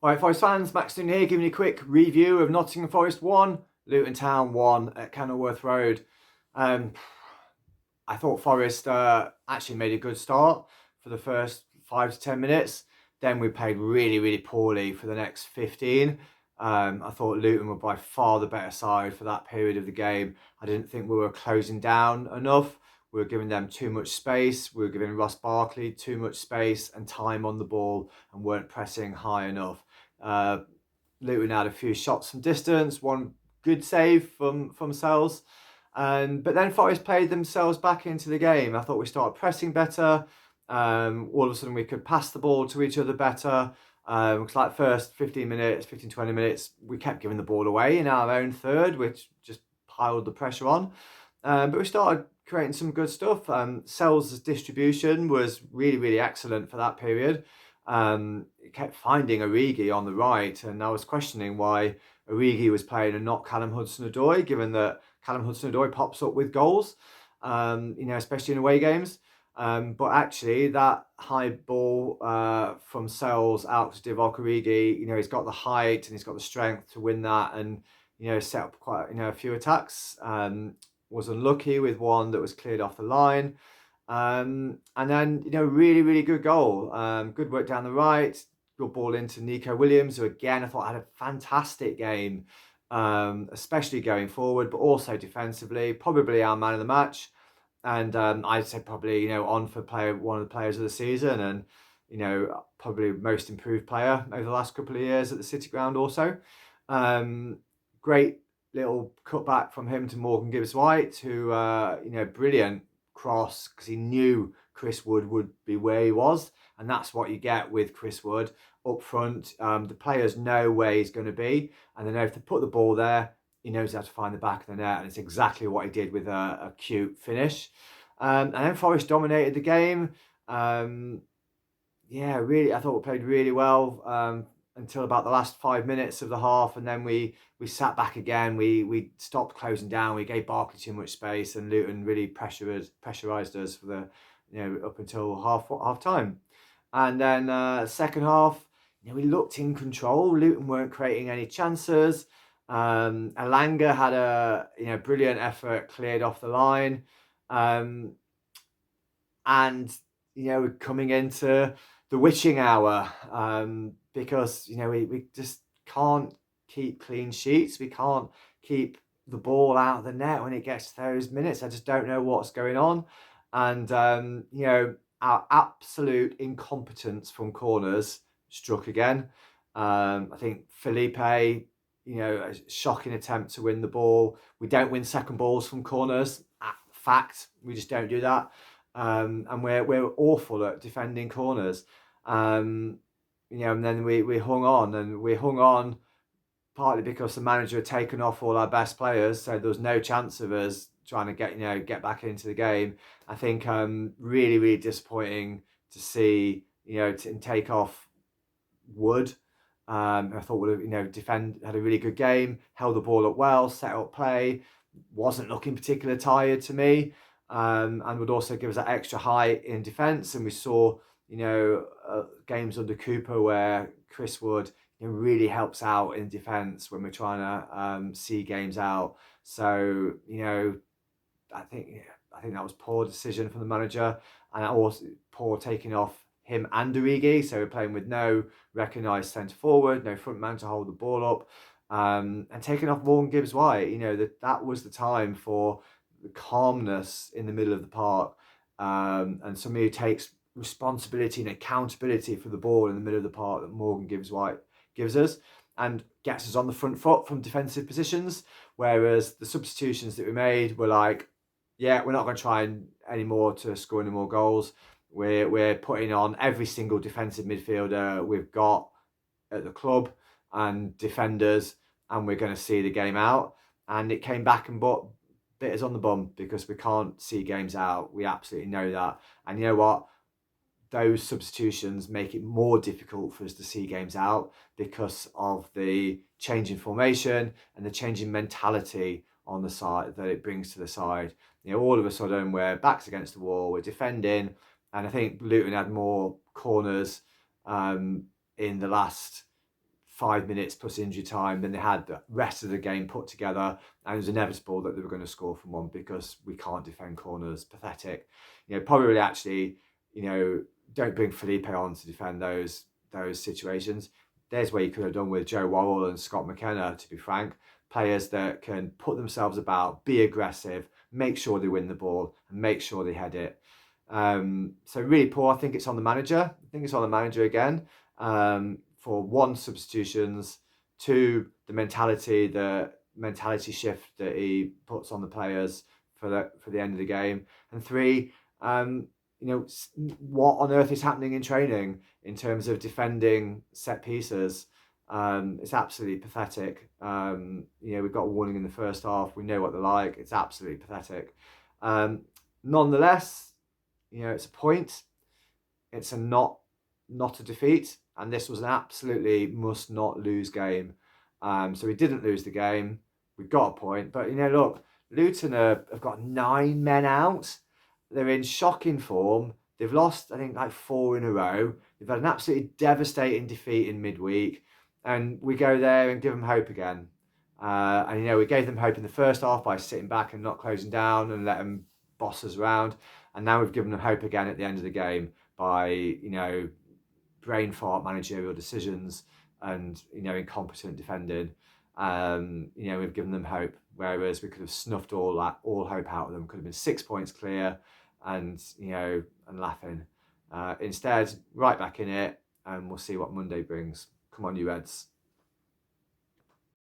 Right, Forest fans, Max Newton here, giving you a quick review of Nottingham Forest 1, Luton Town 1 at Kenilworth Road. Um, I thought Forest actually made a good start for the first 5 to 10 minutes. Then we played really, really poorly for the next 15. I thought Luton were by far the better side for that period of the game. I didn't think we were closing down enough. We were giving them too much space. We were giving Ross Barkley too much space and time on the ball and weren't pressing high enough. Uh, Luton had a few shots from distance, one good save from Sells. But then Forest played themselves back into the game. I thought we started pressing better. All of a sudden we could pass the ball to each other better. Because like first 15 minutes, 15, 20 minutes, we kept giving the ball away in our own third, which just piled the pressure on. But we started creating some good stuff. Sells' distribution was really, really excellent for that period. He kept finding Origi on the right, and I was questioning why Origi was playing and not Callum Hudson-Odoi, given that Callum Hudson-Odoi pops up with goals, especially in away games. But actually, that high ball from Sells out to Divock Origi, he's got the height and he's got the strength to win that, and set up quite a few attacks. Was unlucky with one that was cleared off the line. And then, really, really good goal. Good work down the right. Good ball into Nico Williams, who again, I thought had a fantastic game, especially going forward, but also defensively. Probably our man of the match. And I'd say probably, on for one of the players of the season and, probably most improved player over the last couple of years at the City Ground also. Great little cutback from him to Morgan Gibbs-White, who, brilliant cross because he knew Chris Wood would be where he was, and that's what you get with Chris Wood up front. The players know where he's going to be, and they know if they put the ball there, he knows how to find the back of the net, and it's exactly what he did with a cute finish. And then Forest dominated the game. Really, I thought we played really well until about the last 5 minutes of the half, and then we sat back again. We stopped closing down. We gave Barkley too much space, and Luton really pressurised us for the up until half time. And then second half, we looked in control. Luton weren't creating any chances. Alanga had a brilliant effort, cleared off the line, and we're coming into the witching hour because we just can't keep clean sheets. We can't keep the ball out of the net when it gets to those minutes. I just don't know what's going on, and our absolute incompetence from corners struck again. I think Felipe, a shocking attempt to win the ball. We don't win second balls from corners. Fact, we just don't do that. And we're awful at defending corners. And then we hung on partly because the manager had taken off all our best players, so there was no chance of us trying to get back into the game. I think really, really disappointing to see take off Wood. I thought would have had a really good game, held the ball up well, set up play, wasn't looking particularly tired to me. And would also give us that extra height in defence. And we saw, games under Cooper where Chris Wood really helps out in defence when we're trying to see games out. So, I think that was poor decision from the manager, and also poor taking off him and Origi. So we're playing with no recognised centre forward, no front man to hold the ball up, and taking off Morgan Gibbs-White. That was the time for the calmness in the middle of the park, and somebody who takes responsibility and accountability for the ball in the middle of the park that Morgan Gibbs-White gives us, and gets us on the front foot from defensive positions. Whereas the substitutions that we made were like, yeah, we're not going to try anymore to score any more goals. We're putting on every single defensive midfielder we've got at the club and defenders, and we're going to see the game out. And it came back and bit us on the bum because we can't see games out. We absolutely know that. And you know what? Those substitutions make it more difficult for us to see games out because of the change in formation and the change in mentality on the side that it brings to the side. All of a sudden we're backs against the wall, we're defending, and I think Luton had more corners in the last 5 minutes plus injury time. Then they had the rest of the game put together, and it was inevitable that they were going to score from one because we can't defend corners. Pathetic. Probably actually, don't bring Felipe on to defend those situations. There's where you could have done with Joe Worrell and Scott McKenna, to be frank. Players that can put themselves about, be aggressive, make sure they win the ball, and make sure they head it. So really poor. I think it's on the manager. I think it's on the manager again, for one, substitutions, two, the mentality shift that he puts on the players for the end of the game, and three, what on earth is happening in training in terms of defending set pieces. It's absolutely pathetic. We've got a warning in the first half. We know what they're like. It's absolutely pathetic. Nonetheless, it's a point. It's not a defeat, and this was an absolutely must not lose game. So we didn't lose the game. We got a point, but look, Luton have got 9 men out. They're in shocking form. They've lost, I think, like 4 in a row. They've had an absolutely devastating defeat in midweek, and we go there and give them hope again. And we gave them hope in the first half by sitting back and not closing down and let them boss us around. And now we've given them hope again at the end of the game by brain fart managerial decisions and incompetent defending. We've given them hope, whereas we could have snuffed all hope out of them. Could have been 6 points clear, and laughing. Instead, right back in it, and we'll see what Monday brings. Come on, you Reds.